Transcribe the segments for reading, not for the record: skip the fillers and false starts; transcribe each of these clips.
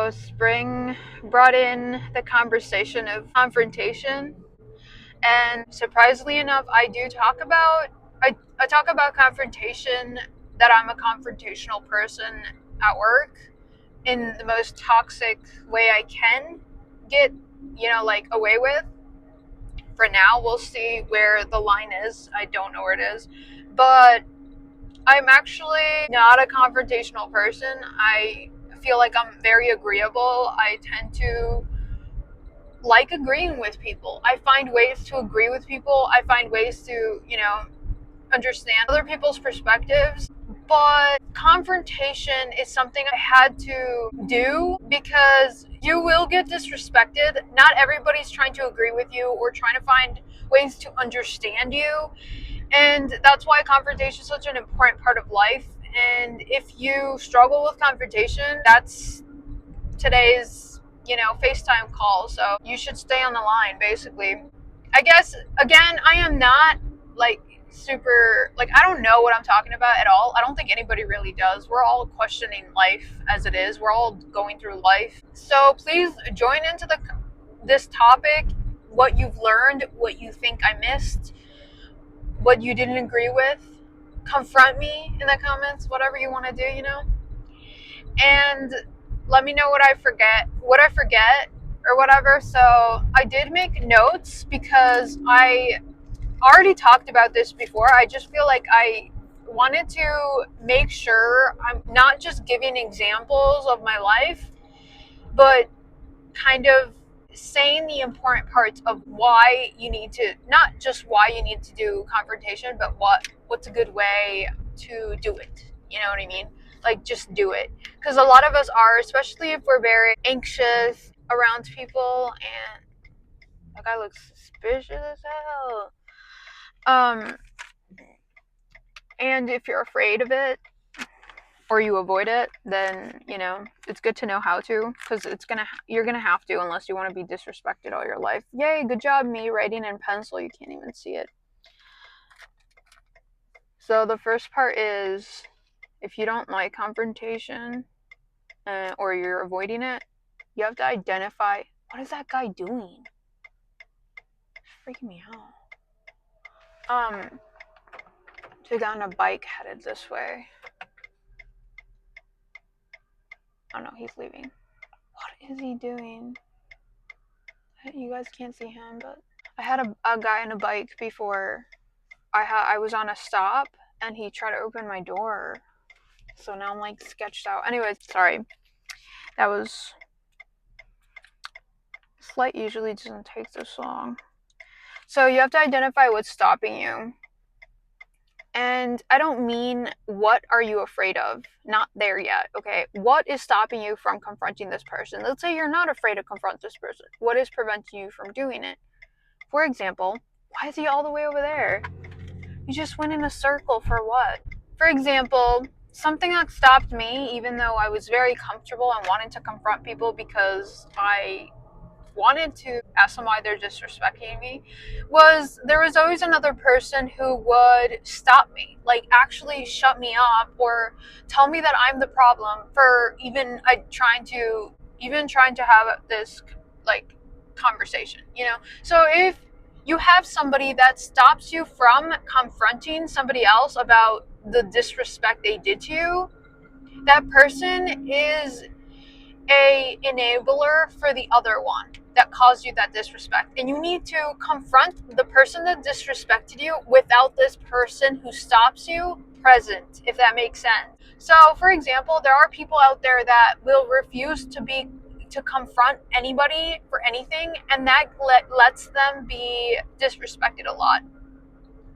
So spring brought in the conversation of confrontation, and surprisingly enough, I talk about confrontation, that I'm a confrontational person at work in the most toxic way I can get, like away with. For now, we'll see where the line is. I don't know where it is, but I'm actually not a confrontational person. I feel like I'm very agreeable. I tend to like agreeing with people. I find ways to agree with people. I find ways to, understand other people's perspectives. But confrontation is something I had to do because you will get disrespected. Not everybody's trying to agree with you or trying to find ways to understand you. And that's why confrontation is such an important part of life. And if you struggle with confrontation, that's today's, FaceTime call. So you should stay on the line, basically. I guess, again, I am not like super, like, I don't know what I'm talking about at all. I don't think anybody really does. We're all questioning life as it is. We're all going through life. So please join into this topic, what you've learned, what you think I missed, what you didn't agree with. Confront me in the comments, whatever you want to do, and let me know what I forget or whatever. So I did make notes because I already talked about this before. I just feel like I wanted to make sure I'm not just giving examples of my life, but kind of saying the important parts of why you need to, not just why you need to do confrontation, but what's a good way to do it. You know what I mean? Like, just do it. Because a lot of us are, especially if we're very anxious around people, and that guy looks suspicious as hell. And if you're afraid of it, or you avoid it, then, it's good to know how to, because you're gonna have to, unless you want to be disrespected all your life. Yay, good job, me writing in pencil. You can't even see it. So the first part is, if you don't like confrontation, or you're avoiding it, you have to identify, what is that guy doing? It's freaking me out. So he got on a bike headed this way. Oh no, he's leaving. What is he doing? You guys can't see him, but I had a guy on a bike before. I was on a stop, and he tried to open my door. So now I'm like sketched out. Anyways, sorry. That was... Flight usually doesn't take this long. So you have to identify what's stopping you. And I don't mean what are you afraid of? Not there yet, okay? What is stopping you from confronting this person? Let's say you're not afraid to confront this person. What is preventing you from doing it? For example, why is he all the way over there? You just went in a circle for what? For example, something that stopped me, even though I was very comfortable and wanted to confront people because I wanted to ask them why they're disrespecting me, was there was always another person who would stop me, like actually shut me up or tell me that I'm the problem for even trying to have this like conversation, So if you have somebody that stops you from confronting somebody else about the disrespect they did to you, that person is a enabler for the other one that caused you that disrespect. And you need to confront the person that disrespected you without this person who stops you present, if that makes sense. So, for example, there are people out there that will refuse to confront anybody for anything, and that lets them be disrespected a lot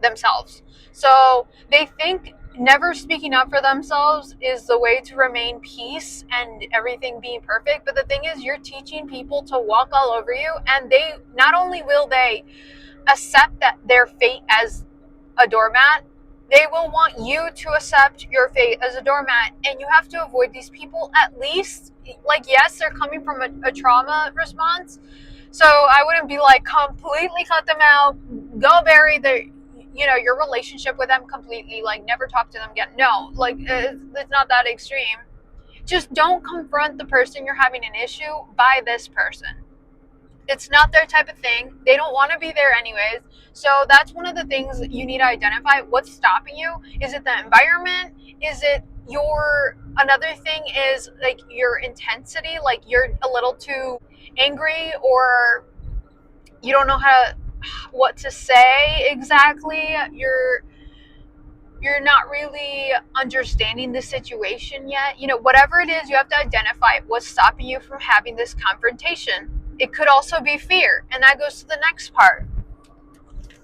themselves. So they think never speaking up for themselves is the way to remain peace and everything being perfect. But the thing is, you're teaching people to walk all over you, and they not only will they accept that their fate as a doormat, they will want you to accept your fate as a doormat. And you have to avoid these people, at least. Like, yes, they're coming from a trauma response, so I wouldn't be like completely cut them out, go bury your relationship with them completely, like never talk to them again. No, like it's not that extreme. Just don't confront the person you're having an issue by this person. It's not their type of thing. They don't want to be there anyways. So that's one of the things that you need to identify. What's stopping you? Is it the environment? Is it another thing is like your intensity, like you're a little too angry, or you don't know what to say exactly. You're not really understanding the situation yet. Whatever it is, you have to identify what's stopping you from having this confrontation. It could also be fear, and that goes to the next part,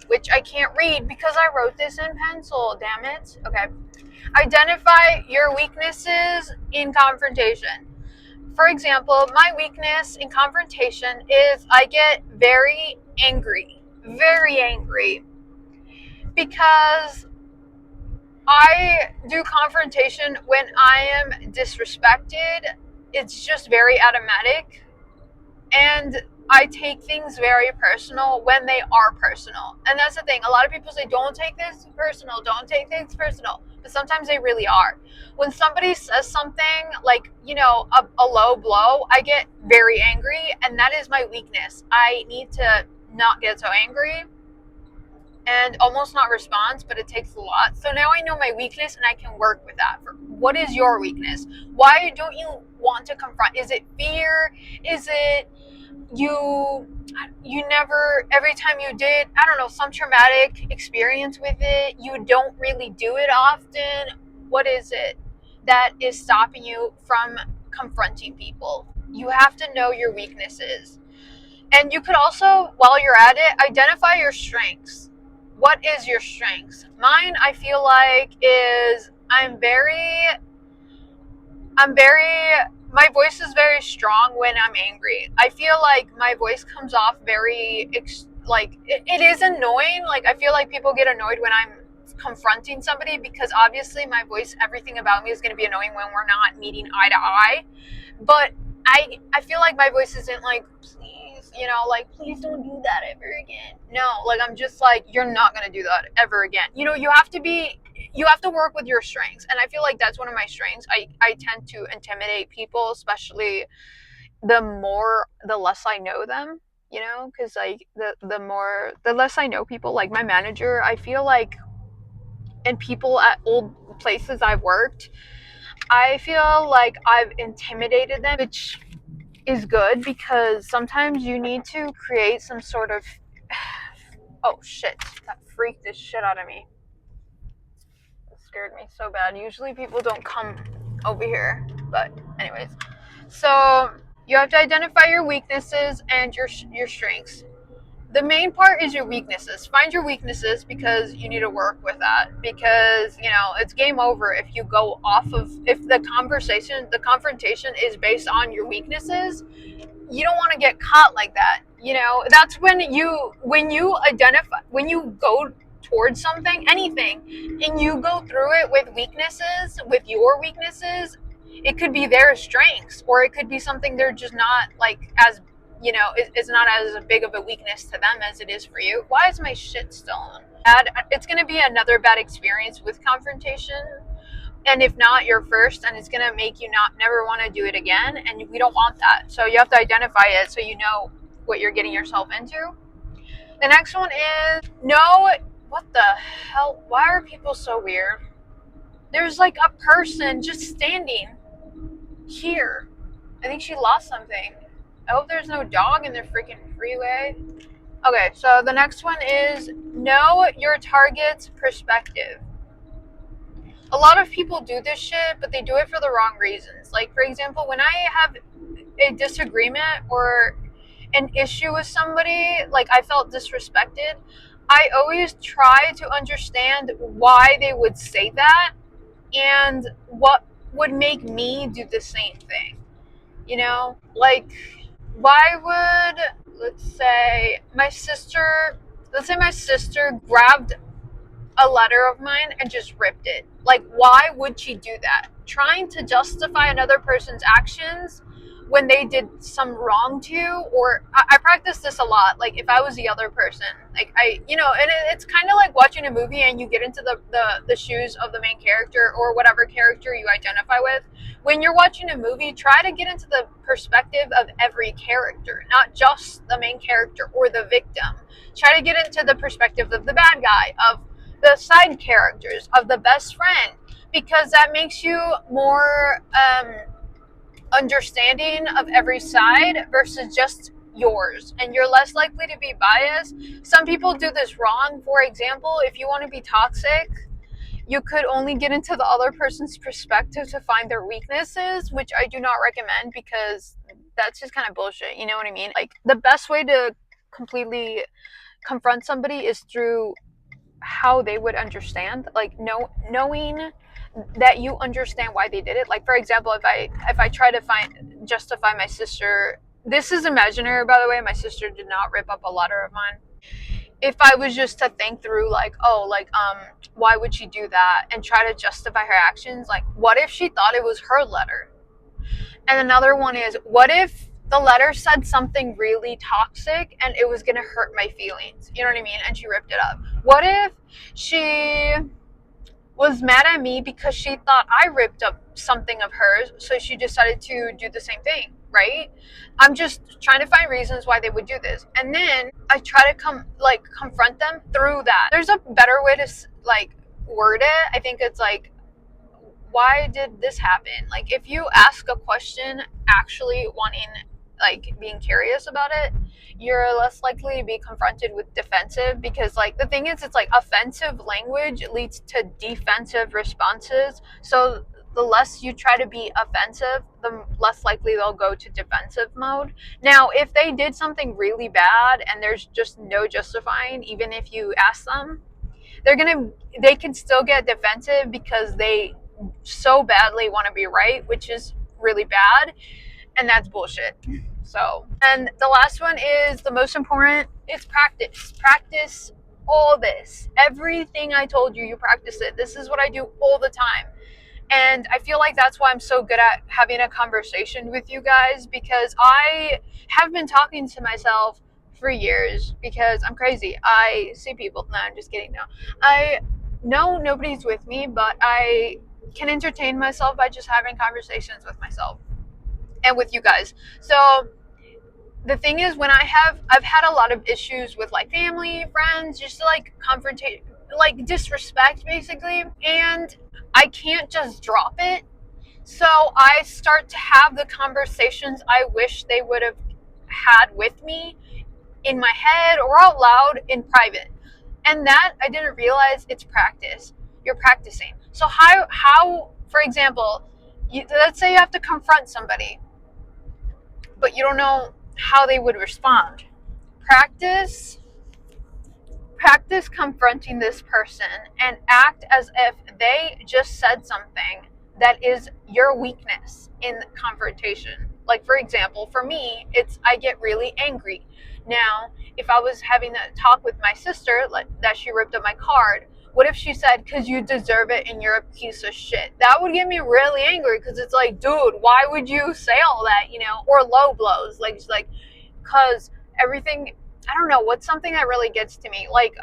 which I can't read because I wrote this in pencil, damn it. Okay. Identify your weaknesses in confrontation. For example, my weakness in confrontation is I get very angry, because I do confrontation when I am disrespected. It's just very automatic. And I take things very personal when they are personal. And that's the thing. A lot of people say, don't take this personal. Don't take things personal. But sometimes they really are. When somebody says something like, a low blow, I get very angry. And that is my weakness. I need to not get so angry and almost not respond, but it takes a lot. So now I know my weakness and I can work with that. What is your weakness? Why don't you want to confront? Is it fear? Is it you never, every time you did, I don't know, some traumatic experience with it, you don't really do it often? What is it that is stopping you from confronting people? You have to know your weaknesses. And you could also, while you're at it, identify your strengths. What is your strengths? Mine, I feel like, is my voice is very strong when I'm angry. I feel like my voice comes off very, it is annoying. Like, I feel like people get annoyed when I'm confronting somebody because obviously my voice, everything about me is going to be annoying when we're not meeting eye to eye. But I feel like my voice isn't like, please, please don't do that ever again. No, like, I'm just like, you're not going to do that ever again. You have to work with your strengths. And I feel like that's one of my strengths. I tend to intimidate people, especially the less I know them, because like the less I know people, like my manager, I feel like, and people at old places I've worked, I feel like I've intimidated them, which is good because sometimes you need to create some sort of, oh shit, that freaked the shit out of me. Scared me so bad. Usually people don't come over here, but anyways. So you have to identify your weaknesses and your strengths. The main part is your weaknesses. Find your weaknesses because you need to work with that, because it's game over if you go off of, if the confrontation is based on your weaknesses. You don't want to get caught like that. That's when you go towards something, anything, and you go through it with your weaknesses, it could be their strengths, or it could be something they're just not like as, it's not as big of a weakness to them as it is for you. Why is my shit still on? It's going to be another bad experience with confrontation. And if not, your first, and it's going to make you never want to do it again. And we don't want that. So you have to identify it so you know what you're getting yourself into. The next one is what the hell? Why are people so weird? There's like a person just standing here. I think she lost something. I hope there's no dog in the freaking freeway. Okay, so the next one is know your target's perspective. A lot of people do this shit, but they do it for the wrong reasons. Like, for example, when I have a disagreement or an issue with somebody, like I felt disrespected, I always try to understand why they would say that and what would make me do the same thing. Like, why would, let's say my sister grabbed a letter of mine and just ripped it. Like, why would she do that? Trying to justify another person's actions when they did some wrong to you, or I practice this a lot. Like if I was the other person, like and it's kind of like watching a movie and you get into the shoes of the main character or whatever character you identify with. When you're watching a movie, try to get into the perspective of every character, not just the main character or the victim. Try to get into the perspective of the bad guy, of the side characters, of the best friend, because that makes you more understanding of every side versus just yours, and you're less likely to be biased. Some people do this wrong. For example, if you want to be toxic, you could only get into the other person's perspective to find their weaknesses, which I do not recommend, because that's just kind of bullshit. You know what I mean? Like, the best way to completely confront somebody is through how they would understand, like knowing that you understand why they did it. Like, for example, if I try to justify my sister, this is imaginary, by the way, my sister did not rip up a letter of mine. If I was just to think through, like, why would she do that, and try to justify her actions, like, what if she thought it was her letter? And another one is, what if the letter said something really toxic and it was gonna hurt my feelings? You know what I mean? And she ripped it up. What if she was mad at me because she thought I ripped up something of hers, so she decided to do the same thing, right? I'm just trying to find reasons why they would do this. And then I try to confront them through that. There's a better way to word it. I think it's like, why did this happen? Like, if you ask a question actually wanting, like, being curious about it, you're less likely to be confronted with defensive, because, like, the thing is, it's like offensive language leads to defensive responses. So the less you try to be offensive, the less likely they'll go to defensive mode. Now, if they did something really bad and there's just no justifying, even if you ask them, they can still get defensive because they so badly want to be right, which is really bad, and that's bullshit. So, and the last one is the most important. It's practice all this, everything I told you, you practice it. This is what I do all the time, and I feel like that's why I'm so good at having a conversation with you guys, because I have been talking to myself for years, because I'm crazy. I see people. No, I'm just kidding. No, I know nobody's with me, but I can entertain myself by just having conversations with myself and with you guys. So the thing is, when I've had a lot of issues with, like, family, friends, just like confrontation, like disrespect, basically, and I can't just drop it. So I start to have the conversations I wish they would have had with me in my head or out loud in private. And that, I didn't realize, it's practice. You're practicing. So how for example, let's say you have to confront somebody, but you don't know how they would respond. Practice confronting this person and act as if they just said something that is your weakness in confrontation. Like, for example, for me, I get really angry. Now, if I was having a talk with my sister, like that she ripped up my card, what if she said, "'Cause you deserve it and you're a piece of shit"? That would get me really angry, because it's like, dude, why would you say all that, Or low blows, like, just like, 'cause everything, I don't know, what's something that really gets to me? Like,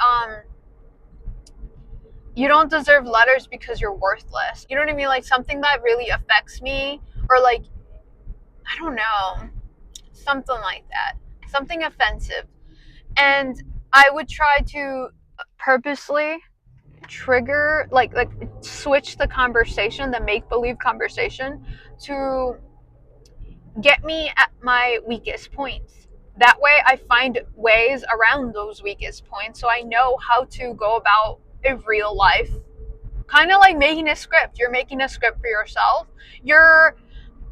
you don't deserve letters because you're worthless. You know what I mean? Like, something that really affects me, or like, I don't know, something like that. Something offensive. And I would try to purposely trigger, like switch the conversation, the make-believe conversation, to get me at my weakest points. That way I find ways around those weakest points, so I know how to go about a real life. Kind of like making a script. You're making a script for yourself. You're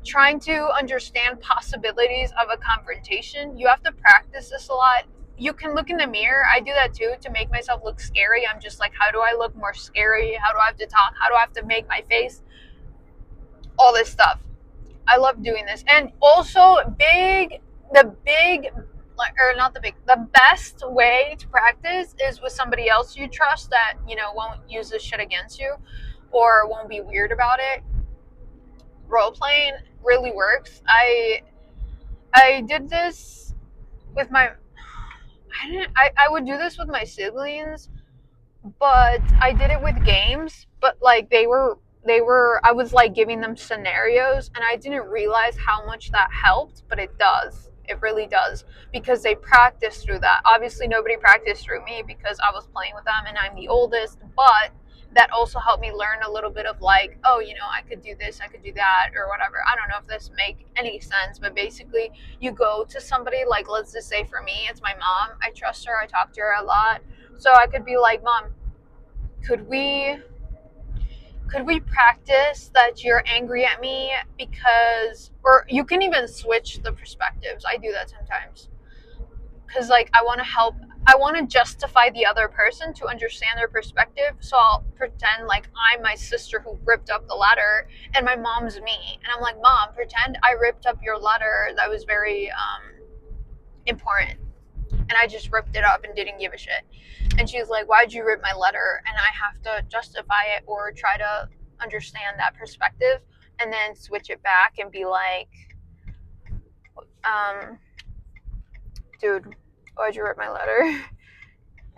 trying to understand possibilities of a confrontation. You have to practice this a lot. You can look in the mirror. I do that too, to make myself look scary. I'm just like, how do I look more scary? How do I have to talk? How do I have to make my face? All this stuff. I love doing this. And also, the best way to practice is with somebody else you trust that, won't use this shit against you or won't be weird about it. Role playing really works. I I did this with my I would do this with my siblings, but I did it with games, but like they were I was like giving them scenarios and I didn't realize how much that helped, but it does. It really does because they practice through that. Obviously nobody practiced through me because I was playing with them and I'm the oldest, but that also helped me learn a little bit of like, oh, I could do this, I could do that or whatever. I don't know if this make any sense, but basically you go to somebody, like let's just say for me, it's my mom. I trust her, I talk to her a lot. So I could be like, Mom, could we practice that you're angry at me because, or you can even switch the perspectives. I do that sometimes because like I want to help, I want to justify the other person to understand their perspective. So I'll pretend like I'm my sister who ripped up the letter and my mom's me, and I'm like, Mom, pretend I ripped up your letter that was very important and I just ripped it up and didn't give a shit. And she's like, why'd you rip my letter? And I have to justify it or try to understand that perspective and then switch it back and be like, dude, why'd you rip my letter?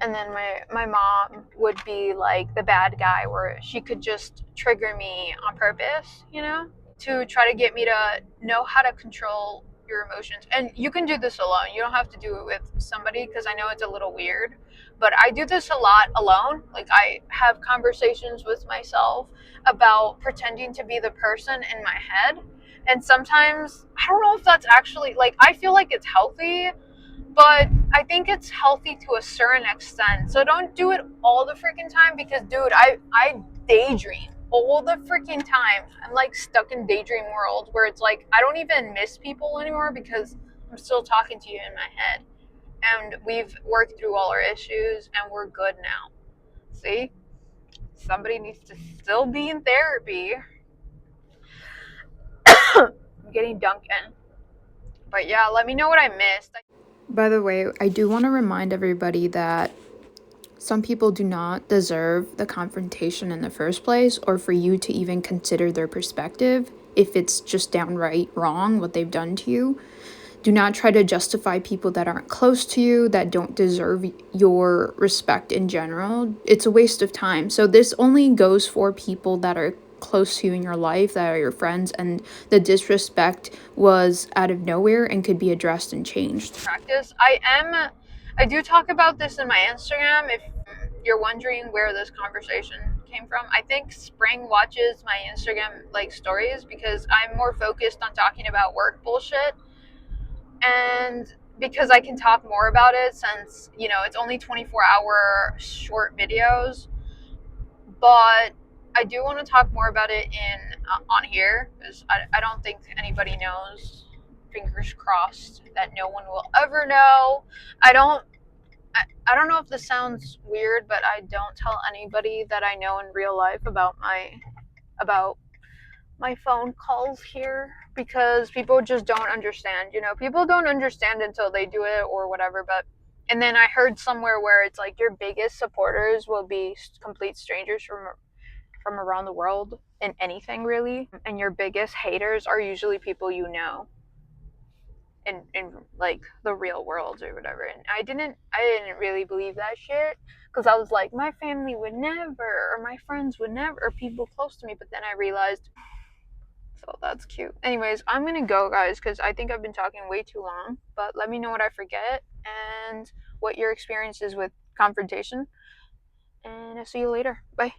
And then my mom would be like the bad guy where she could just trigger me on purpose, to try to get me to know how to control your emotions. And you can do this alone. You don't have to do it with somebody because I know it's a little weird. But I do this a lot alone. Like I have conversations with myself about pretending to be the person in my head. And sometimes I don't know if that's actually like I feel like it's healthy, but I think it's healthy to a certain extent. So don't do it all the freaking time because, dude, I daydream all the freaking time. I'm like stuck in daydream world where it's like I don't even miss people anymore because I'm still talking to you in my head. And we've worked through all our issues and we're good now. See? Somebody needs to still be in therapy. I'm getting Dunkin'. But yeah, let me know what I missed. By the way, I do want to remind everybody that some people do not deserve the confrontation in the first place or for you to even consider their perspective if it's just downright wrong what they've done to you. Do not try to justify people that aren't close to you, that don't deserve your respect in general. It's a waste of time. So this only goes for people that are close to you in your life, that are your friends, and the disrespect was out of nowhere and could be addressed and changed. Practice. I do talk about this in my Instagram if you're wondering where this conversation came from. I think Spring watches my Instagram like stories because I'm more focused on talking about work bullshit, and because I can talk more about it since it's only 24-hour short videos. But I do want to talk more about it in on here because I don't think anybody knows. Fingers crossed that no one will ever know. I don't know if this sounds weird, but I don't tell anybody that I know in real life about my phone calls here because people just don't understand. People don't understand until they do it or whatever. But and then I heard somewhere where it's like your biggest supporters will be complete strangers from around the world in anything really, and your biggest haters are usually people in like the real world or whatever. And I didn't really believe that shit because I was like, my family would never, or my friends would never, or people close to me. But then I realized, so that's cute. Anyways, I'm gonna go, guys, because I think I've been talking way too long. But let me know what I forget and what your experience is with confrontation. And I'll see you later. Bye.